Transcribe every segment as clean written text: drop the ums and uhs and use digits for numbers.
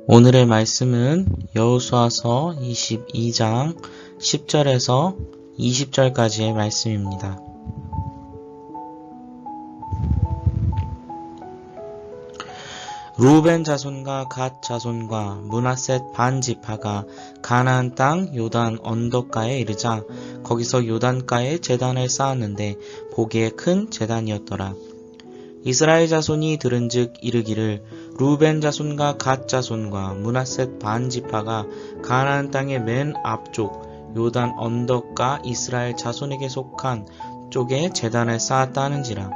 오늘의 말씀은 여호수아서 22장 10절에서 20절까지의 말씀입니다. 루벤 자손과 갓 자손과 므낫셋 반 지파가 가나안 땅 요단 언덕가에 이르자 거기서 요단가에 제단을 쌓았는데 보기에 큰 제단이었더라. 이스라엘 자손이 들은즉 이르기를 루벤 자손과 갓 자손과 므낫셋 반 지파가 가나안 땅의 맨 앞쪽 요단 언덕가 이스라엘 자손에게 속한 쪽에 제단을 쌓았다 하는지라.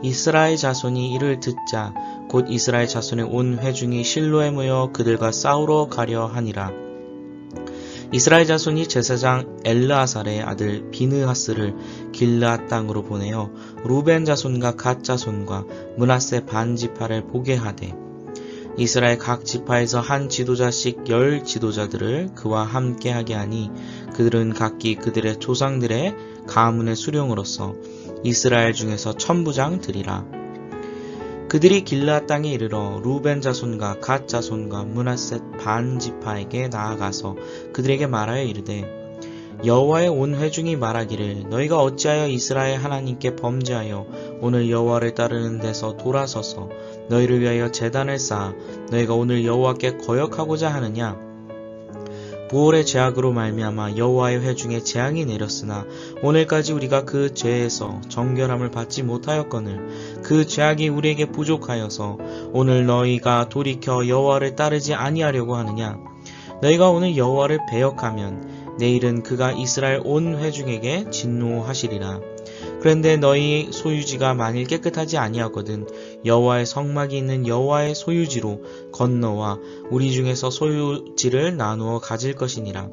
이스라엘 자손이 이를 듣자 곧 이스라엘 자손의 온 회중이 실로에 모여 그들과 싸우러 가려 하니라. 이스라엘 자손이 제사장 엘르아살의 아들 비느하스를 길르앗 땅으로 보내어 루벤 자손과 갓 자손과 므낫세 반 지파를 보게 하되 이스라엘 각 지파에서 한 지도자씩 10 지도자들을 그와 함께 하게 하니 그들은 각기 그들의 조상들의 가문의 수령으로서 이스라엘 중에서 천부장 들이라. 그들이 길르앗 땅에 이르러 루벤 자손과 갓 자손과 므낫셋 반 지파에게 나아가서 그들에게 말하여 이르되 여호와의 온 회중이 말하기를 너희가 어찌하여 이스라엘 하나님께 범죄하여 오늘 여호와를 따르는 데서 돌아서서 너희를 위하여 제단을 쌓아 너희가 오늘 여호와께 거역하고자 하느냐. 부올의 죄악으로 말미암아 여호와의 회중에 재앙이 내렸으나 오늘까지 우리가 그 죄에서 정결함을 받지 못하였거늘 그 죄악이 우리에게 부족하여서 오늘 너희가 돌이켜 여호와를 따르지 아니하려고 하느냐. 너희가 오늘 여호와를 배역하면 내일은 그가 이스라엘 온 회중에게 진노하시리라. 그런데 너희 소유지가 만일 깨끗하지 아니하거든 여호와의 성막이 있는 여호와의 소유지로 건너와 우리 중에서 소유지를 나누어 가질 것이니라.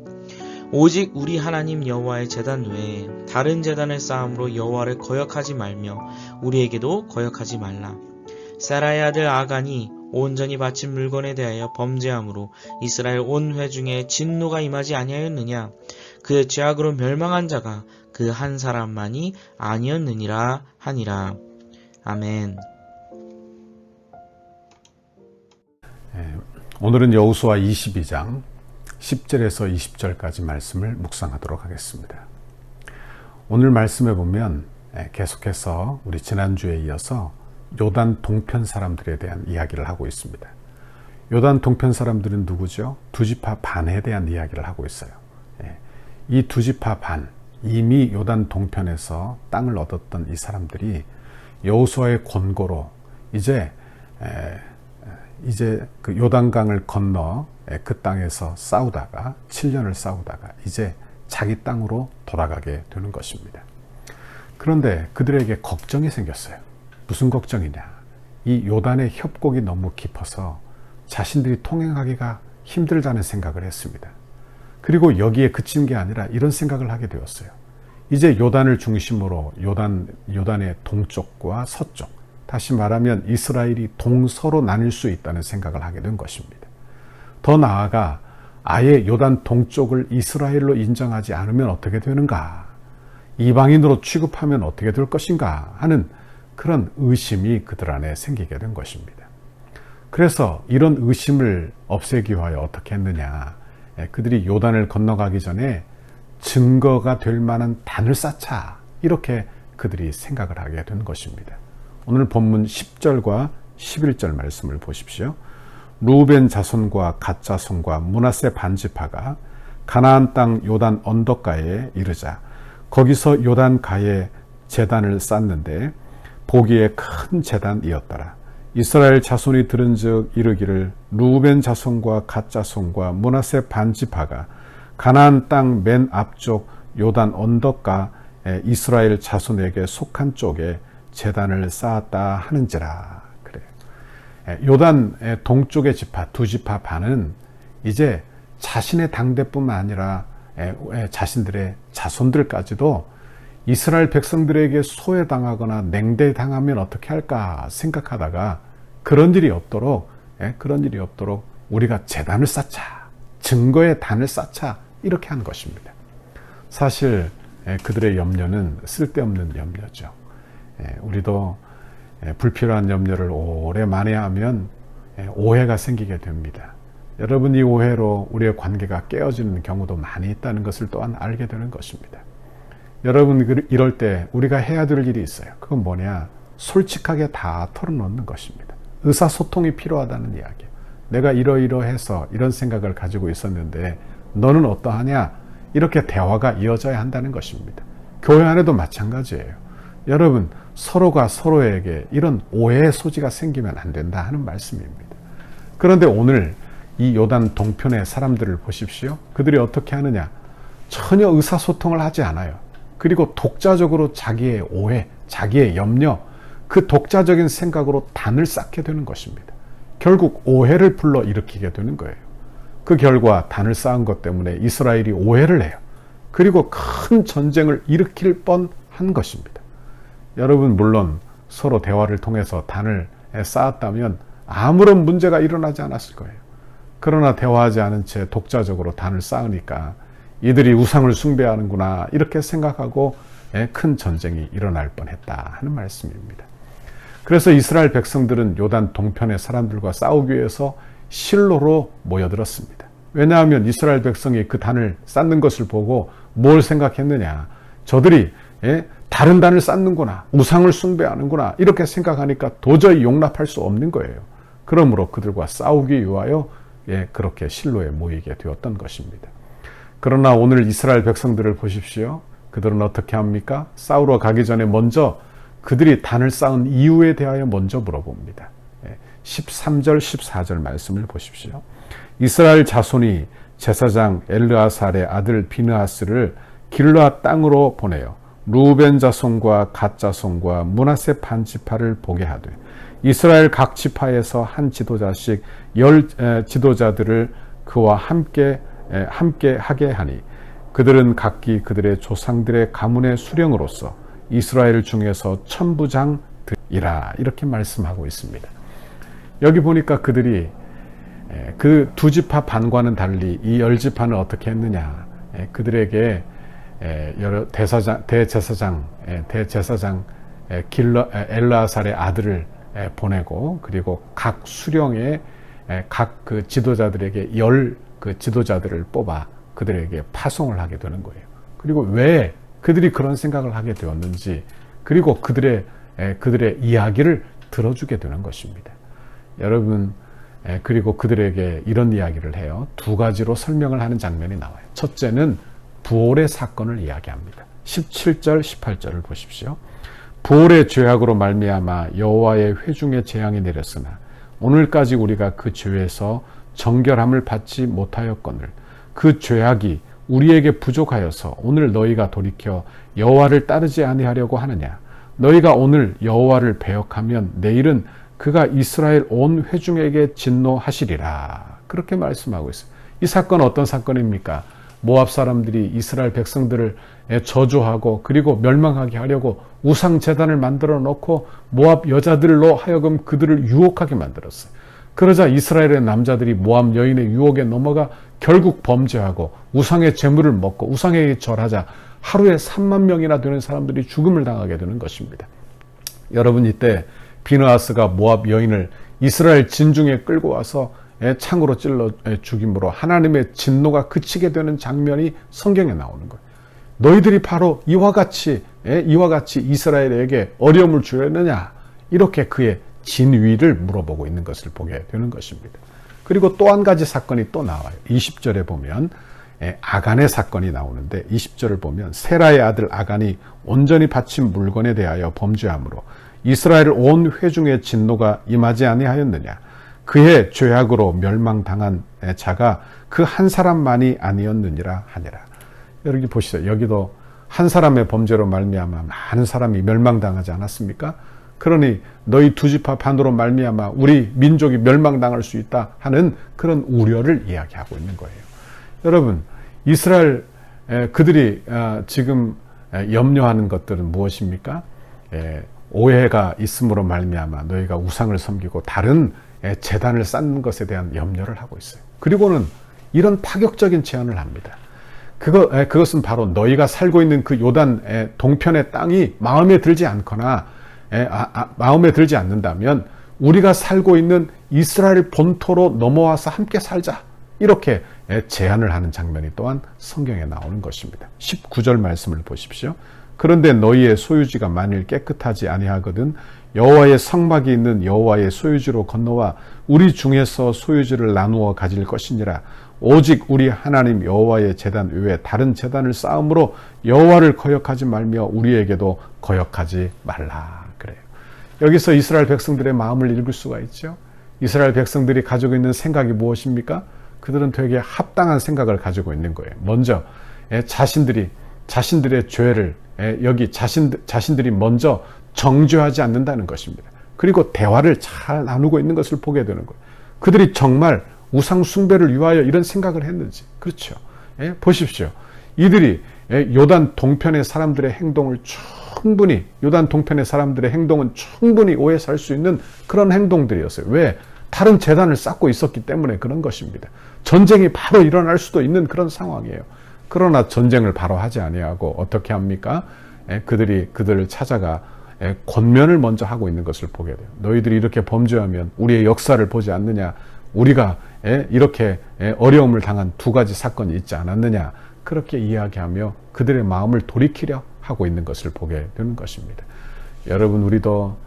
오직 우리 하나님 여호와의 제단 외에 다른 제단을 쌓음으로 여호와를 거역하지 말며 우리에게도 거역하지 말라. 세라의 아들 아간이 온전히 바친 물건에 대하여 범죄함으로 이스라엘 온 회중에 진노가 임하지 아니하였느냐. 그의 죄악으로 멸망한 자가 그 한 사람만이 아니었느니라 하니라. 아멘. 오늘은 여호수아 22장 10절에서 20절까지 말씀을 묵상하도록 하겠습니다. 오늘 말씀에 보면 계속해서 우리 지난주에 이어서 요단 동편 사람들에 대한 이야기를 하고 있습니다. 요단 동편 사람들은 누구죠? 두 지파 반에 대한 이야기를 하고 있어요. 이 두 지파 반, 이미 요단 동편에서 땅을 얻었던 이 사람들이 여호수아의 권고로 이제 그 요단강을 건너 그 땅에서 싸우다가 7년을 싸우다가 이제 자기 땅으로 돌아가게 되는 것입니다. 그런데 그들에게 걱정이 생겼어요. 무슨 걱정이냐? 이 요단의 협곡이 너무 깊어서 자신들이 통행하기가 힘들다는 생각을 했습니다. 그리고 여기에 그친 게 아니라 이런 생각을 하게 되었어요. 이제 요단을 중심으로 요단의 동쪽과 서쪽, 다시 말하면 이스라엘이 동서로 나뉠 수 있다는 생각을 하게 된 것입니다. 더 나아가 아예 요단 동쪽을 이스라엘로 인정하지 않으면 어떻게 되는가? 이방인으로 취급하면 어떻게 될 것인가? 하는 그런 의심이 그들 안에 생기게 된 것입니다. 그래서 이런 의심을 없애기 위하여 어떻게 했느냐? 그들이 요단을 건너가기 전에 증거가 될 만한 단을 쌓자, 이렇게 그들이 생각을 하게 된 것입니다. 오늘 본문 10절과 11절 말씀을 보십시오. 루벤 자손과 갓 자손과 므낫세 반 지파가 가나안 땅 요단 언덕가에 이르자 거기서 요단가에 제단을 쌓는데 보기에 큰 제단이었더라. 이스라엘 자손이 들은즉 이르기를 루벤 자손과 갓 자손과 므낫세 반 지파가 가나안 땅 맨 앞쪽 요단 언덕가 이스라엘 자손에게 속한 쪽에 제단을 쌓았다 하는지라. 그래요. 요단 동쪽의 지파 두 지파 반은 이제 자신의 당대뿐만 아니라 자신들의 자손들까지도 이스라엘 백성들에게 소외당하거나 냉대당하면 어떻게 할까 생각하다가 그런 일이 없도록 우리가 제단을 쌓자, 증거의 단을 쌓자, 이렇게 한 것입니다. 사실 그들의 염려는 쓸데없는 염려죠. 우리도 불필요한 염려를 오래 만회하면 오해가 생기게 됩니다. 여러분, 이 오해로 우리의 관계가 깨어지는 경우도 많이 있다는 것을 또한 알게 되는 것입니다. 여러분, 이럴 때 우리가 해야 될 일이 있어요. 그건 뭐냐? 솔직하게 다 털어놓는 것입니다. 의사소통이 필요하다는 이야기예요. 내가 이러이러해서 이런 생각을 가지고 있었는데 너는 어떠하냐? 이렇게 대화가 이어져야 한다는 것입니다. 교회 안에도 마찬가지예요. 여러분, 서로가 서로에게 이런 오해의 소지가 생기면 안 된다 하는 말씀입니다. 그런데 오늘 이 요단 동편의 사람들을 보십시오. 그들이 어떻게 하느냐? 전혀 의사소통을 하지 않아요. 그리고 독자적으로 자기의 오해, 자기의 염려, 그 독자적인 생각으로 단을 쌓게 되는 것입니다. 결국 오해를 불러일으키게 되는 거예요. 그 결과 단을 쌓은 것 때문에 이스라엘이 오해를 해요. 그리고 큰 전쟁을 일으킬 뻔한 것입니다. 여러분, 물론 서로 대화를 통해서 단을 쌓았다면 아무런 문제가 일어나지 않았을 거예요. 그러나 대화하지 않은 채 독자적으로 단을 쌓으니까 이들이 우상을 숭배하는구나 이렇게 생각하고 큰 전쟁이 일어날 뻔했다 하는 말씀입니다. 그래서 이스라엘 백성들은 요단 동편의 사람들과 싸우기 위해서 실로로 모여들었습니다. 왜냐하면 이스라엘 백성이 그 단을 쌓는 것을 보고 뭘 생각했느냐? 저들이 다른 단을 쌓는구나, 우상을 숭배하는구나 이렇게 생각하니까 도저히 용납할 수 없는 거예요. 그러므로 그들과 싸우기 위하여 그렇게 실로에 모이게 되었던 것입니다. 그러나 오늘 이스라엘 백성들을 보십시오. 그들은 어떻게 합니까? 싸우러 가기 전에 먼저 그들이 단을 쌓은 이유에 대하여 먼저 물어봅니다. 13절, 14절 말씀을 보십시오. 이스라엘 자손이 제사장 엘르아살의 아들 비느하스를 길르앗 땅으로 보내요. 루벤 자손과 갓 자손과 므낫세 반 지파를 보게 하되 이스라엘 각 지파에서 한 지도자씩 10 지도자들을 그와 함께 하게 하니 그들은 각기 그들의 조상들의 가문의 수령으로서 이스라엘 중에서 천부장들이라 이렇게 말씀하고 있습니다. 여기 보니까 그들이 그 두 지파 반과는 달리 이 10지파는 어떻게 했느냐? 그들에게 여러 대제사장 엘르아살의 아들을 보내고 그리고 각 수령의 각 그 지도자들에게 10 그 지도자들을 뽑아 그들에게 파송을 하게 되는 거예요. 그리고 왜 그들이 그런 생각을 하게 되었는지 그리고 그들의 이야기를 들어주게 되는 것입니다. 여러분, 그리고 그들에게 이런 이야기를 해요. 두 가지로 설명을 하는 장면이 나와요. 첫째는 부올의 사건을 이야기합니다. 17절, 18절을 보십시오. 부올의 죄악으로 말미암아 여호와의 회중의 재앙이 내렸으나 오늘까지 우리가 그 죄에서 정결함을 받지 못하였거늘 그 죄악이 우리에게 부족하여서 오늘 너희가 돌이켜 여호와를 따르지 아니하려고 하느냐? 너희가 오늘 여호와를 배역하면 내일은 그가 이스라엘 온 회중에게 진노하시리라. 그렇게 말씀하고 있어요. 이 사건은 어떤 사건입니까? 모압 사람들이 이스라엘 백성들을 저주하고 그리고 멸망하게 하려고 우상 제단을 만들어 놓고 모압 여자들로 하여금 그들을 유혹하게 만들었어요. 그러자 이스라엘의 남자들이 모압 여인의 유혹에 넘어가 결국 범죄하고 우상의 재물을 먹고 우상에게 절하자 하루에 3만 명이나 되는 사람들이 죽음을 당하게 되는 것입니다. 여러분, 이때 비느하스가 모압 여인을 이스라엘 진중에 끌고 와서 창으로 찔러 죽임으로 하나님의 진노가 그치게 되는 장면이 성경에 나오는 거예요. 너희들이 바로 이와 같이 이스라엘에게 어려움을 주었느냐? 이렇게 그의 진위를 물어보고 있는 것을 보게 되는 것입니다. 그리고 또 한 가지 사건이 또 나와요. 20절에 보면 아간의 사건이 나오는데 20절을 보면 세라의 아들 아간이 온전히 바친 물건에 대하여 범죄함으로 이스라엘 온 회중의 진노가 임하지 아니하였느냐? 그의 죄악으로 멸망당한 자가 그 한 사람만이 아니었느니라 하니라. 여기 보시죠. 여기도 한 사람의 범죄로 말미암아 많은 사람이 멸망당하지 않았습니까? 그러니 너희 두 지파 반으로 말미암아 우리 민족이 멸망당할 수 있다 하는 그런 우려를 이야기하고 있는 거예요. 여러분, 이스라엘 그들이 지금 염려하는 것들은 무엇입니까? 오해가 있음으로 말미암아 너희가 우상을 섬기고 다른 제단을 쌓는 것에 대한 염려를 하고 있어요. 그리고는 이런 파격적인 제안을 합니다. 그것은 바로 너희가 살고 있는 그 요단 동편의 땅이 마음에 들지 않거나 마음에 들지 않는다면 우리가 살고 있는 이스라엘 본토로 넘어와서 함께 살자. 이렇게 제안을 하는 장면이 또한 성경에 나오는 것입니다. 19절 말씀을 보십시오. 그런데 너희의 소유지가 만일 깨끗하지 아니하거든 여호와의 성막이 있는 여호와의 소유지로 건너와 우리 중에서 소유지를 나누어 가질 것이니라. 오직 우리 하나님 여호와의 제단 외에 다른 제단을 쌓음으로 여호와를 거역하지 말며 우리에게도 거역하지 말라. 그래요. 여기서 이스라엘 백성들의 마음을 읽을 수가 있죠. 이스라엘 백성들이 가지고 있는 생각이 무엇입니까? 그들은 되게 합당한 생각을 가지고 있는 거예요. 먼저 자신들의 죄를 여기 자신들이 먼저 정죄하지 않는다는 것입니다. 그리고 대화를 잘 나누고 있는 것을 보게 되는 거예요. 그들이 정말 우상 숭배를 위하여 이런 생각을 했는지. 그렇죠. 보십시오. 이들이 요단 동편의 사람들의 행동을 요단 동편의 사람들의 행동은 충분히 오해 살 수 있는 그런 행동들이었어요. 왜? 다른 제단을 쌓고 있었기 때문에 그런 것입니다. 전쟁이 바로 일어날 수도 있는 그런 상황이에요. 그러나 전쟁을 바로 하지 아니하고 어떻게 합니까? 그들을 찾아가 권면을 먼저 하고 있는 것을 보게 돼요. 너희들이 이렇게 범죄하면 우리의 역사를 보지 않느냐? 우리가 이렇게 어려움을 당한 두 가지 사건이 있지 않았느냐? 그렇게 이야기하며 그들의 마음을 돌이키려 하고 있는 것을 보게 되는 것입니다. 여러분, 우리도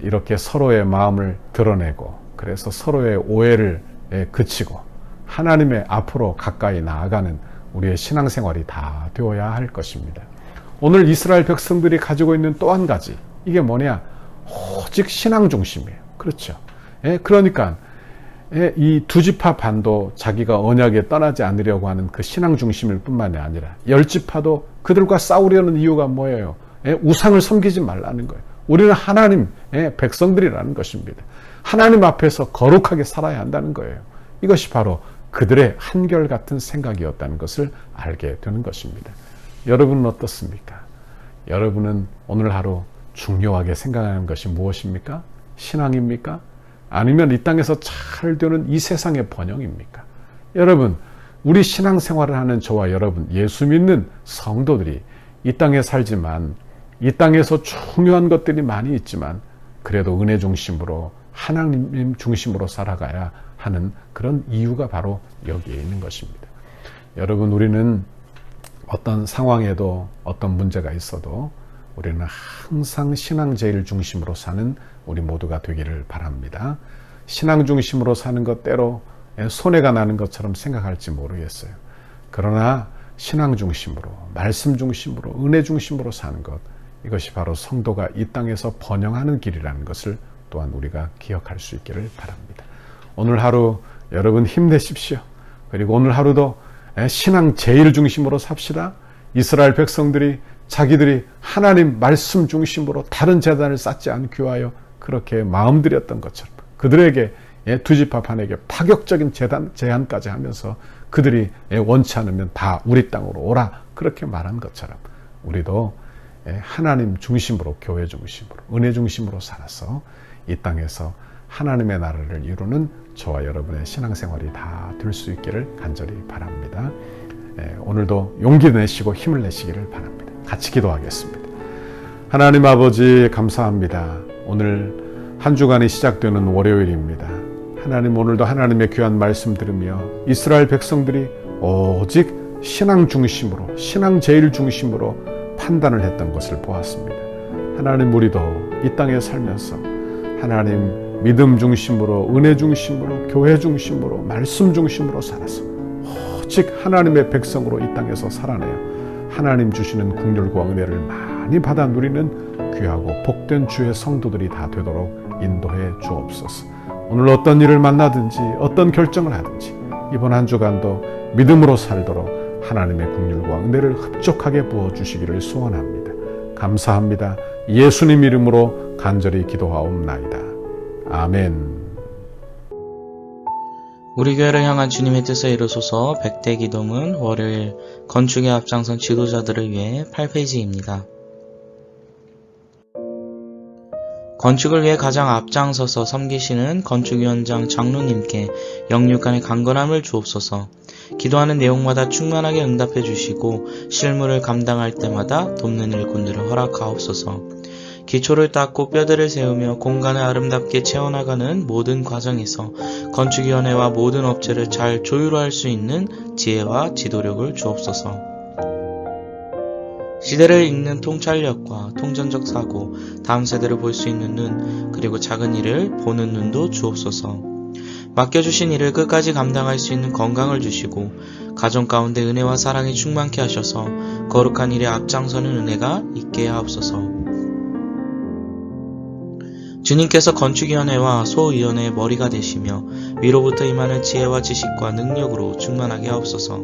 이렇게 서로의 마음을 드러내고 그래서 서로의 오해를 그치고 하나님의 앞으로 가까이 나아가는 우리의 신앙생활이 다 되어야 할 것입니다. 오늘 이스라엘 백성들이 가지고 있는 또 한 가지, 이게 뭐냐? 오직 신앙 중심이에요. 그렇죠. 그러니까 이 두 지파 반도 자기가 언약에 떠나지 않으려고 하는 그 신앙 중심일 뿐만이 아니라 열 지파도 그들과 싸우려는 이유가 뭐예요? 우상을 섬기지 말라는 거예요. 우리는 하나님 백성들이라는 것입니다. 하나님 앞에서 거룩하게 살아야 한다는 거예요. 이것이 바로 그들의 한결같은 생각이었다는 것을 알게 되는 것입니다. 여러분은 어떻습니까? 여러분은 오늘 하루 중요하게 생각하는 것이 무엇입니까? 신앙입니까? 아니면 이 땅에서 잘 되는 이 세상의 번영입니까? 여러분, 우리 신앙생활을 하는 저와 여러분, 예수 믿는 성도들이 이 땅에 살지만 이 땅에서 중요한 것들이 많이 있지만 그래도 은혜 중심으로 하나님 중심으로 살아가야 하는 그런 이유가 바로 여기에 있는 것입니다. 여러분, 우리는 어떤 상황에도 어떤 문제가 있어도 우리는 항상 신앙 제일 중심으로 사는 우리 모두가 되기를 바랍니다. 신앙 중심으로 사는 것 때로 손해가 나는 것처럼 생각할지 모르겠어요. 그러나 신앙 중심으로, 말씀 중심으로, 은혜 중심으로 사는 것, 이것이 바로 성도가 이 땅에서 번영하는 길이라는 것을 또한 우리가 기억할 수 있기를 바랍니다. 오늘 하루 여러분 힘내십시오. 그리고 오늘 하루도 신앙 제일 중심으로 삽시다. 이스라엘 백성들이 자기들이 하나님 말씀 중심으로 다른 제단을 쌓지 않기 위하여 그렇게 마음들였던 것처럼 그들에게 두 지파 반에게 파격적인 제안까지 하면서 그들이 원치 않으면 다 우리 땅으로 오라 그렇게 말한 것처럼 우리도 하나님 중심으로, 교회 중심으로, 은혜 중심으로 살아서 이 땅에서 하나님의 나라를 이루는 저와 여러분의 신앙생활이 다 될 수 있기를 간절히 바랍니다. 오늘도 용기 내시고 힘을 내시기를 바랍니다. 같이 기도하겠습니다. 하나님 아버지 감사합니다. 오늘 한 주간이 시작되는 월요일입니다. 하나님, 오늘도 하나님의 귀한 말씀 들으며 이스라엘 백성들이 오직 신앙 중심으로, 신앙 제일 중심으로 판단을 했던 것을 보았습니다. 하나님, 우리도 이 땅에 살면서 하나님 믿음 중심으로, 은혜 중심으로, 교회 중심으로, 말씀 중심으로 살아서 오직 하나님의 백성으로 이 땅에서 살아내요. 하나님 주시는 긍휼과 은혜를 많이 받아 누리는 귀하고 복된 주의 성도들이 다 되도록 인도해 주옵소서. 오늘 어떤 일을 만나든지 어떤 결정을 하든지 이번 한 주간도 믿음으로 살도록 하나님의 긍휼과 은혜를 흡족하게 부어주시기를 소원합니다. 감사합니다. 예수님 이름으로 간절히 기도하옵나이다. 아멘. 우리 교회를 향한 주님의 뜻에 이루소서. 100대 기도문 월요일 건축에 앞장선 지도자들을 위해 8페이지입니다. 건축을 위해 가장 앞장서서 섬기시는 건축위원장 장로님께 영육간의 강건함을 주옵소서. 기도하는 내용마다 충만하게 응답해 주시고 실무를 감당할 때마다 돕는 일꾼들을 허락하옵소서. 기초를 닦고 뼈대를 세우며 공간을 아름답게 채워나가는 모든 과정에서 건축위원회와 모든 업체를 잘 조율할 수 있는 지혜와 지도력을 주옵소서. 시대를 읽는 통찰력과 통전적 사고, 다음 세대를 볼 수 있는 눈, 그리고 작은 일을 보는 눈도 주옵소서. 맡겨주신 일을 끝까지 감당할 수 있는 건강을 주시고 가정 가운데 은혜와 사랑이 충만케 하셔서 거룩한 일에 앞장서는 은혜가 있게 하옵소서. 주님께서 건축위원회와 소위원회의 머리가 되시며 위로부터 임하는 지혜와 지식과 능력으로 충만하게 하옵소서.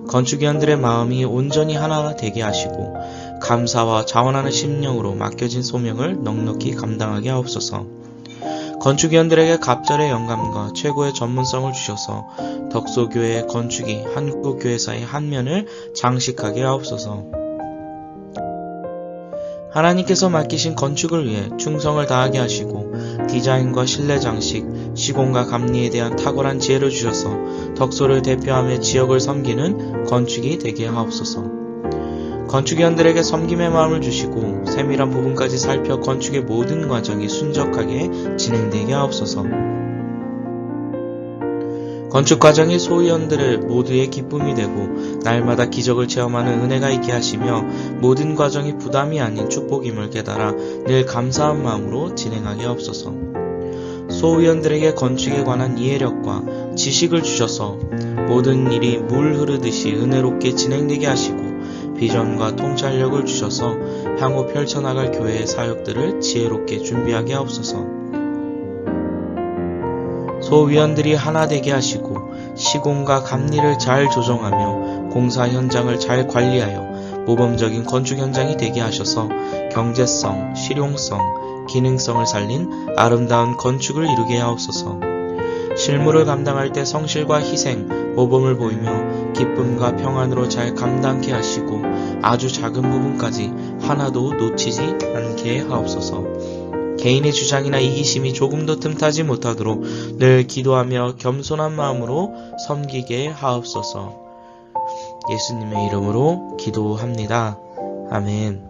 건축위원들의 마음이 온전히 하나 되게 하시고 감사와 자원하는 심령으로 맡겨진 소명을 넉넉히 감당하게 하옵소서. 건축위원들에게 갑절의 영감과 최고의 전문성을 주셔서 덕소교회의 건축이 한국교회사의 한 면을 장식하게 하옵소서. 하나님께서 맡기신 건축을 위해 충성을 다하게 하시고 디자인과 실내 장식, 시공과 감리에 대한 탁월한 지혜를 주셔서 덕소를 대표하며 지역을 섬기는 건축이 되게 하옵소서. 건축위원들에게 섬김의 마음을 주시고 세밀한 부분까지 살펴 건축의 모든 과정이 순적하게 진행되게 하옵소서. 건축 과정이 소위원들을 모두의 기쁨이 되고 날마다 기적을 체험하는 은혜가 있게 하시며 모든 과정이 부담이 아닌 축복임을 깨달아 늘 감사한 마음으로 진행하게 하옵소서. 소위원들에게 건축에 관한 이해력과 지식을 주셔서 모든 일이 물 흐르듯이 은혜롭게 진행되게 하시고 비전과 통찰력을 주셔서 향후 펼쳐나갈 교회의 사역들을 지혜롭게 준비하게 하옵소서. 소위원들이 하나 되게 하시고 시공과 감리를 잘 조정하며 공사 현장을 잘 관리하여 모범적인 건축 현장이 되게 하셔서 경제성, 실용성, 기능성을 살린 아름다운 건축을 이루게 하옵소서. 실무를 감당할 때 성실과 희생, 모범을 보이며 기쁨과 평안으로 잘 감당케 하시고 아주 작은 부분까지 하나도 놓치지 않게 하옵소서. 개인의 주장이나 이기심이 조금도 틈타지 못하도록 늘 기도하며 겸손한 마음으로 섬기게 하옵소서. 예수님의 이름으로 기도합니다. 아멘.